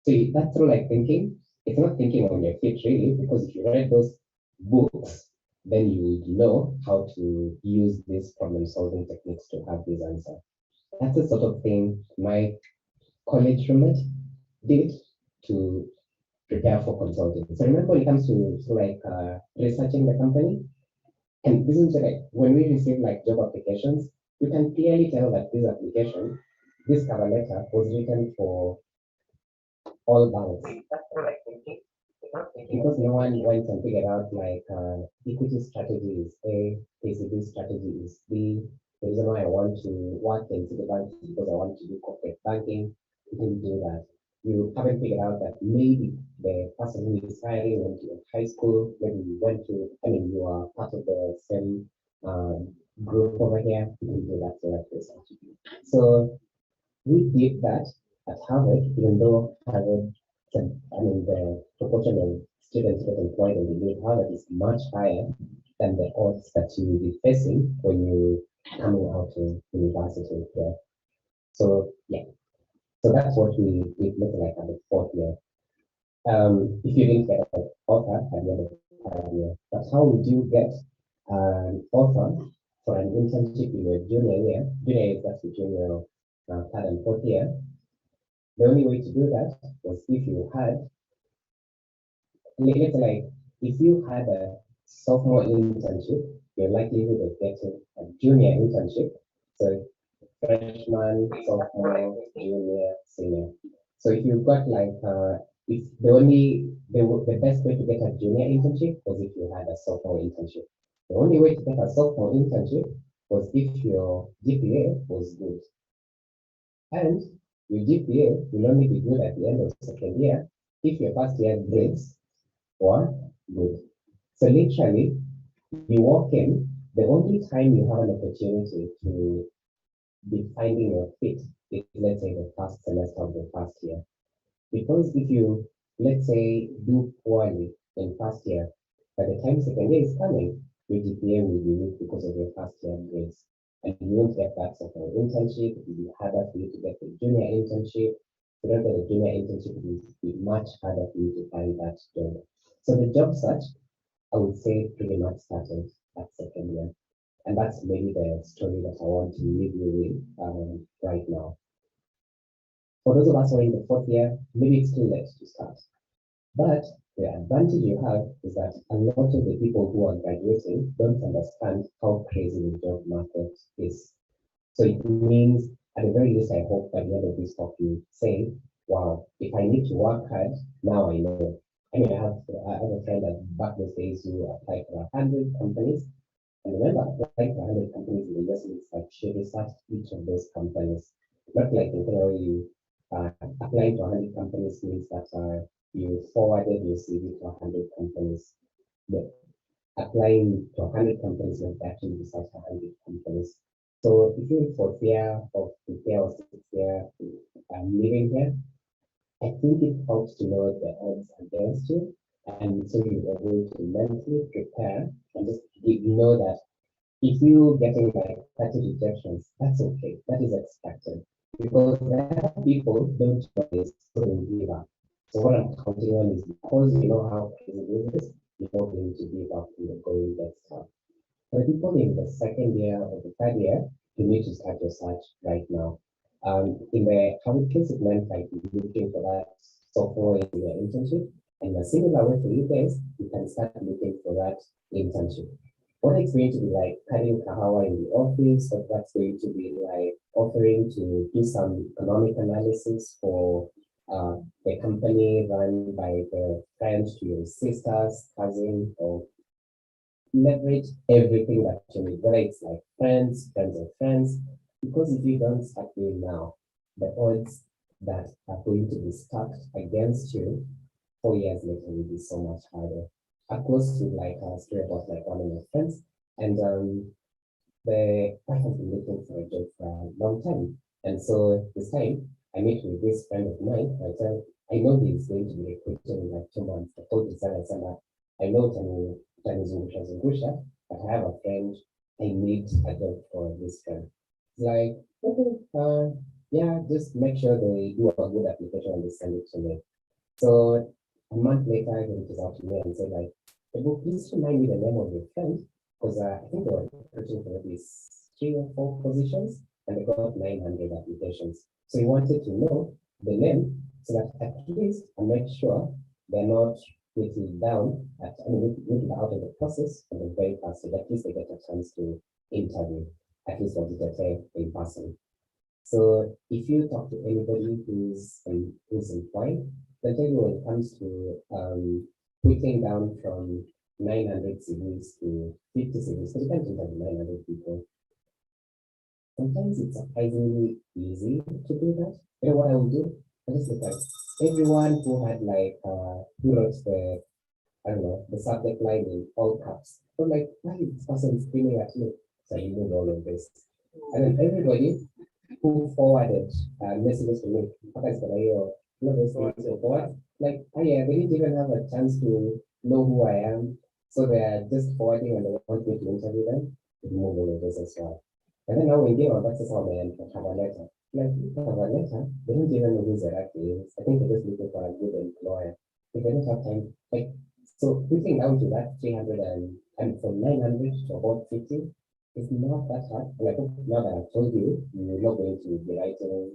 So that's sort of like thinking. It's not thinking on your feet really, because if you read those books, then you would know how to use these problem solving techniques to have this answer. That's the sort of thing my college roommate did to prepare for consulting. So remember when it comes to like researching the company, and this is like when we receive like job applications, you can clearly tell that this application, this cover letter was written for all banks. That's what I'm thinking. Because no one went and figured out like equity strategy is A, ACB strategy is B. The reason why I want to work in Citibank is because I want to do corporate banking. You didn't do that. You haven't figured out that maybe the person who is hiring went to high school, maybe you went to, I mean, you are part of the same group over here. You didn't do that sort of research. So we did that at Harvard, even though Harvard, I mean, the proportion of students get employed in the Harvard is much higher than the odds that you will be facing when you coming out of university. Yeah. So yeah, so that's what we look like at the fourth year. If you didn't get an offer at the end of the third year, but how would you get an offer for an internship in your junior year? Junior year is that's the junior third and fourth year. The only way to do that was if you had, let's like, if you had a sophomore internship, your likelihood of getting a junior internship, so freshman, sophomore, junior, senior. So if you've got like, if the best way to get a junior internship was if you had a sophomore internship. The only way to get a sophomore internship was if your GPA was good. And your GPA will only be good at the end of the second year if your first year grades were good. So literally, you walk in, the only time you have an opportunity to be finding your fit is, let's say, the first semester of the first year. Because if you, let's say, do poorly in first year, by the time second year is coming, your GPA will be weak because of your first year grades. And you won't get that sort of internship. It will be harder for you to get the junior internship. If you don't get a junior internship, it will be much harder for you to find that job. So the job search, I would say, pretty much started at second year. And that's maybe the story that I want to leave you with right now. For those of us who are in the fourth year, maybe it's too late to start. But the advantage you have is that a lot of the people who are graduating don't understand how crazy the job market is. So it means, at the very least, I hope by the end of this talk you say, wow, if I need to work hard, now I know. I mean, I have a friend that back those days who applied for 100 companies. And remember, applying for 100 companies in the US is like she researched each of those companies. Not like in theory, you applying to 100 companies means that you forwarded your CV to 100 companies. But applying to 100 companies and actually research 100 companies. So if you're for fear of the fear or fear living here, I think it helps to know the odds against you. And so you're able to mentally prepare and just know that if you're getting like 30 rejections, that's okay. That is expected. Because there are people don't choose to give up. So what I'm counting on is because you know how crazy it is, you're not going to give up in the going that stuff. For the people in the second year or the third year, you need to start your search right now. In the Harvard case, it meant like looking for that software in your internship. And a similar way for you guys, you can start looking for that internship. What it's going to be like cutting kahawa in the office, what that's going to be like offering to do some economic analysis for the company run by the friends to your sisters, cousin, or leverage everything that you need, whether it's like friends of friends, because if you don't start doing now, the odds that are going to be stacked against you 4 years later will be so much harder. I close to like a story about like one of my friends, and the I have been looking for a job for a long time, and so this time I meet with this friend of mine. I know he's going to be recruiting in like 2 months. I told his son, I know Tanizungusha, but I have a friend. I need a job for this friend. It's like, okay, yeah, just make sure they do a good application and they send it to me. So a month later, he reaches out to me and said, like, "Hey, bro, please remind me the name of your friend, because I think they were recruiting for these 3 or 4 positions, and they got 900 applications. So he wanted to know the name so that at least I make sure they're not whittled down, whittled out of the process for the very fast, so that at least they get a chance to interview, at least what it say in person." So if you talk to anybody who's employed, they'll tell you when it comes to putting down from 900 CVs to 50 CVs, so you can't interview 900 people. Sometimes it's surprisingly easy to do that. You know what I will do? I just look at everyone who had like who wrote the, I don't know, the subject line in all caps. So like, why is this person screaming at me? So I remove all of this. And then everybody who forwarded messages to me, like, oh yeah, they didn't even have a chance to know who I am. So they're just forwarding and they want me to interview them. Remove all of this as well. And then now we give our access on and have a letter. Like, have a letter, they don't even know who Zeraki is. I think they're just looking for a good employer. If they don't have time, like, so putting down to that 300 and from 900 to about 50 is not that hard. And I think now that I've told you, you're not going to be writing,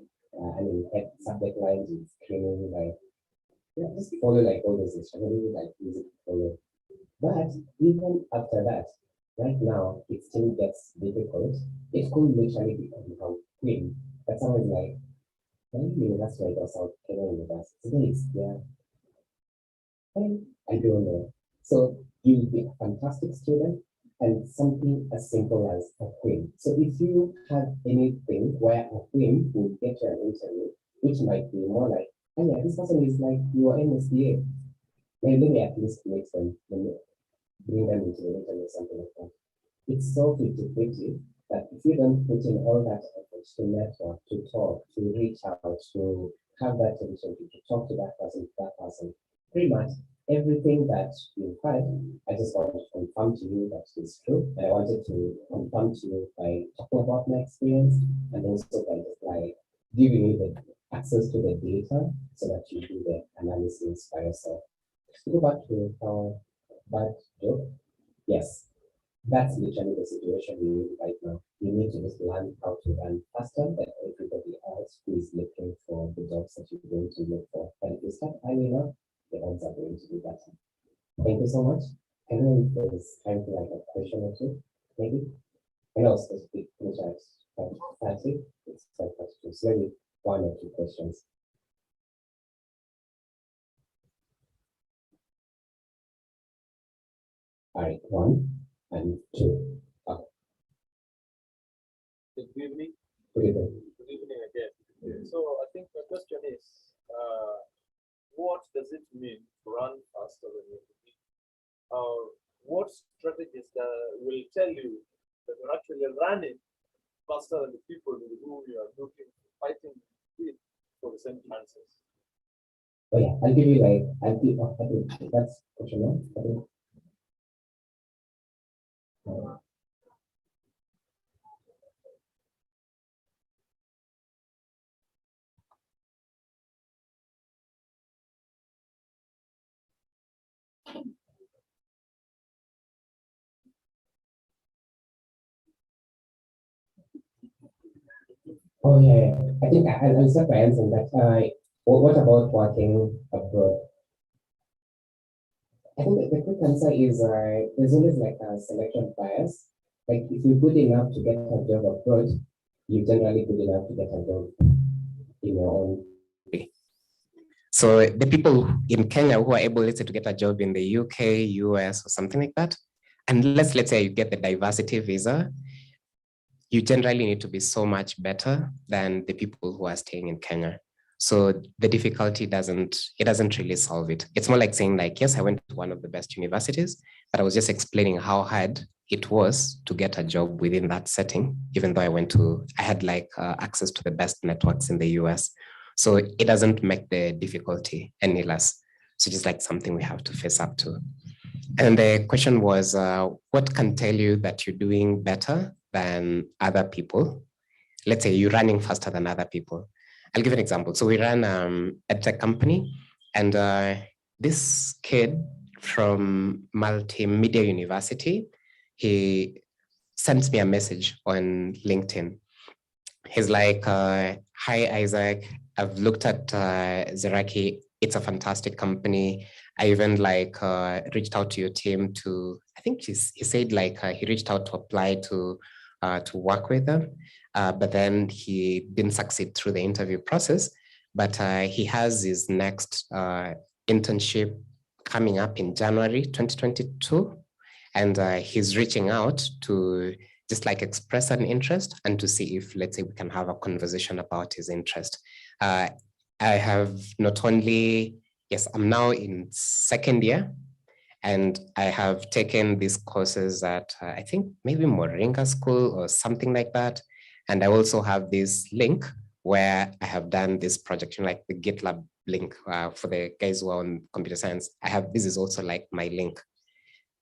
head subject lines with screaming, like, yeah, just follow like all this. It's really like easy to follow. But even after that, right now, it still gets difficult. It could literally become quick. But someone's like, when university or South Kenya University, yeah, I don't know. So you'll be a fantastic student and something as simple as a whim. So if you have anything where a whim will get you an interview, which might be more like, oh yeah, this person is like UoNSDA. Maybe let me at least make them, bring them into the interview or something like that. It's so 50-50 that if you don't put in all that effort to network, to talk, to reach out, to have that relationship, to talk to that person, pretty much everything that you've had, I just wanted to confirm to you that it's true. And I wanted to confirm to you by talking about my experience and also by just like giving you the access to the data so that you do the analysis by yourself. To go back to our bad joke, yes, that's literally the situation we're in right now. You need to just learn how to run faster than everybody else who is looking for the jobs that you're going to look for. And if you start early enough, the odds are going to be better. Thank you so much. I don't know if there's time for like a question or two, maybe. I know specific finish at 5:30. It's 5:32. So maybe 1 or 2 questions. All right, 1 and 2. Okay. Good evening. Good evening. Good evening again. So I think the question is, what does it mean to run faster than you need? What strategies will tell you that you're actually running faster than the people with whom you are fighting with for the same chances? Oh yeah, I'll give you like, I think that's question 1. I think. Oh yeah, I think I'll start by answering that. What about working abroad? I think the quick answer is there's always like a selection bias. Like if you're good enough to get a job abroad, you're generally good enough to get a job in your own way. So the people in Kenya who are able, let's say, to get a job in the UK, US, or something like that, and let's say you get the diversity visa, you generally need to be so much better than the people who are staying in Kenya. So the difficulty doesn't really solve it. It's more like saying like, yes, I went to one of the best universities, but I was just explaining how hard it was to get a job within that setting, even though I had like access to the best networks in the US. So it doesn't make the difficulty any less. So just like something we have to face up to. And the question was, what can tell you that you're doing better than other people? Let's say you're running faster than other people. I'll give an example. So we run a tech company, And this kid from Multimedia University, he sent me a message on LinkedIn. He's like, hi, Isaac. I've looked at Zeraki. It's a fantastic company. I even reached out to your team I think he said he reached out to apply to work with them. But then he didn't succeed through the interview process. But he has his next internship coming up in January 2022. And he's reaching out to just express an interest and to see if, let's say, we can have a conversation about his interest. I have not only, yes, I'm now in second year, and I have taken these courses at, I think maybe Moringa School or something like that. And I also have this link where I have done this project, like the GitLab link for the guys who are on computer science. This is also my link.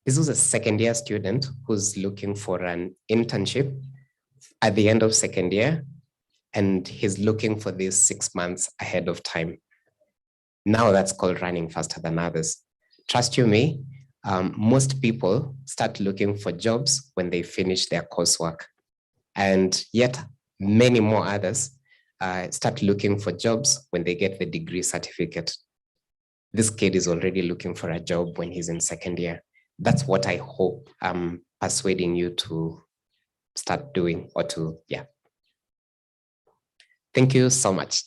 This was a second year student who's looking for an internship at the end of second year, and he's looking for this 6 months ahead of time. Now that's called running faster than others. Trust you me, most people start looking for jobs when they finish their coursework. And yet many more others start looking for jobs when they get the degree certificate. This kid is already looking for a job when he's in second year. That's what I hope I'm persuading you to start doing or to, yeah. Thank you so much.